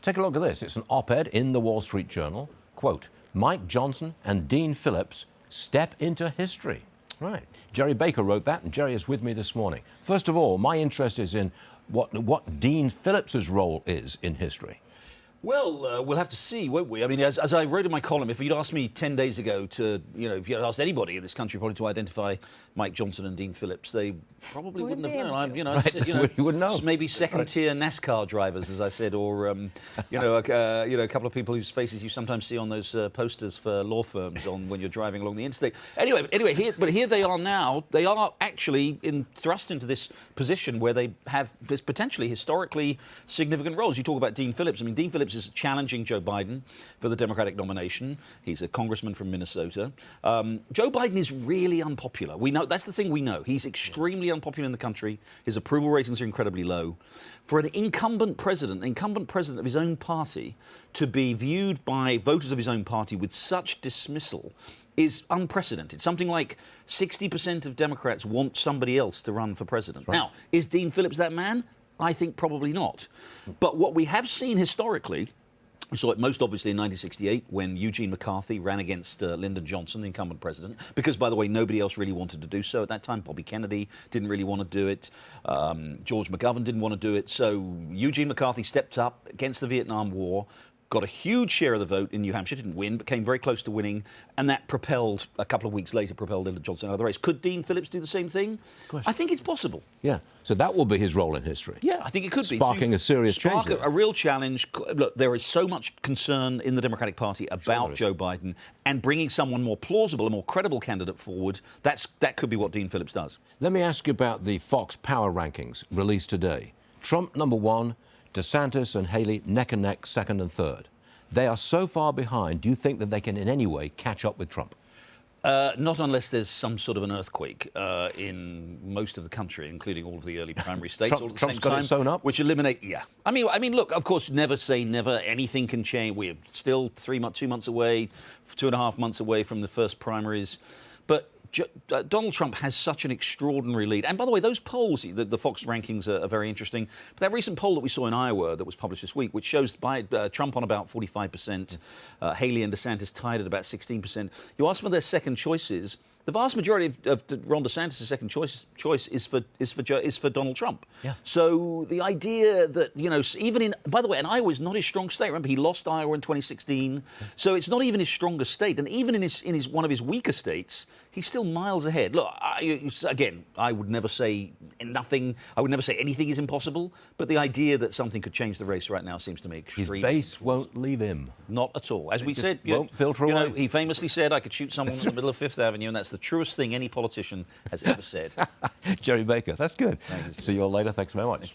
Take a look at this. It's an op-ed in the Wall Street Journal. Quote, Mike Johnson and Dean Phillips step into history. Right. Gerry Baker wrote that, and Gerry is with me this morning. First of all, my interest is in what Dean Phillips's role is in history. Well, we'll have to see, won't we? I mean, as I wrote in my column, if you'd asked me 10 days ago to, if you'd asked anybody in this country probably to identify Mike Johnson and Dean Phillips, they probably wouldn't have known. You wouldn't know. Maybe second-tier NASCAR drivers, as I said, or a couple of people whose faces you sometimes see on those posters for law firms when you're driving along the interstate. Anyway, here they are now. They are actually thrust into this position where they have this potentially historically significant roles. You talk about Dean Phillips. I mean, Dean Phillips is challenging Joe Biden for the Democratic nomination. He's a congressman from Minnesota. Joe Biden is really unpopular. We know that's the thing we know. He's extremely unpopular in the country. His approval ratings are incredibly low. For an incumbent president of his own party, to be viewed by voters of his own party with such dismissal is unprecedented. Something like 60% of Democrats want somebody else to run for president. Right. Now, is Dean Phillips that man? I think probably not. But what we have seen historically, we saw it most obviously in 1968 when Eugene McCarthy ran against Lyndon Johnson, the incumbent president, because, by the way, nobody else really wanted to do so at that time. Bobby Kennedy didn't really want to do it. George McGovern didn't want to do it. So Eugene McCarthy stepped up against the Vietnam War, got a huge share of the vote in New Hampshire, didn't win, but came very close to winning, and that a couple of weeks later, propelled Lyndon Johnson out of the race. Could Dean Phillips do the same thing? I think it's possible. Yeah. So that will be his role in history. Yeah, I think it could Sparking a serious change. A real challenge. Look, there is so much concern in the Democratic Party about Joe Biden, and bringing someone more plausible, a more credible candidate forward, that could be what Dean Phillips does. Let me ask you about the Fox Power Rankings released today. Trump #1, DeSantis and Haley neck and neck, second and third. They are so far behind. Do you think that they can in any way catch up with Trump? Not unless there's some sort of an earthquake in most of the country, including all of the early primary states. Trump's got it sewn up? Which eliminate, yeah. I mean, look, of course, never say never. Anything can change. We're still 2 months away, 2.5 months away from the first primaries. But Donald Trump has such an extraordinary lead. And by the way, those polls, the Fox rankings are very interesting. But that recent poll that we saw in Iowa that was published this week, which shows Trump on about 45%, Haley and DeSantis tied at about 16%. You ask for their second choices. The vast majority of Ron DeSantis' second choice is for Donald Trump. Yeah. So the idea that, even in, by the way, and Iowa is not his strong state. Remember, he lost Iowa in 2016. So it's not even his strongest state. And even in one of his weaker states, he's still miles ahead. Look, again, I would never say nothing. I would never say anything is impossible. But the idea that something could change the race right now seems to me extremely. His base won't leave him. Not at all. As we said, won't filter away. He famously said, I could shoot someone in the middle of Fifth Avenue, and that's the truest thing any politician has ever said. Gerry Baker, that's good. See you all later. Thanks very much.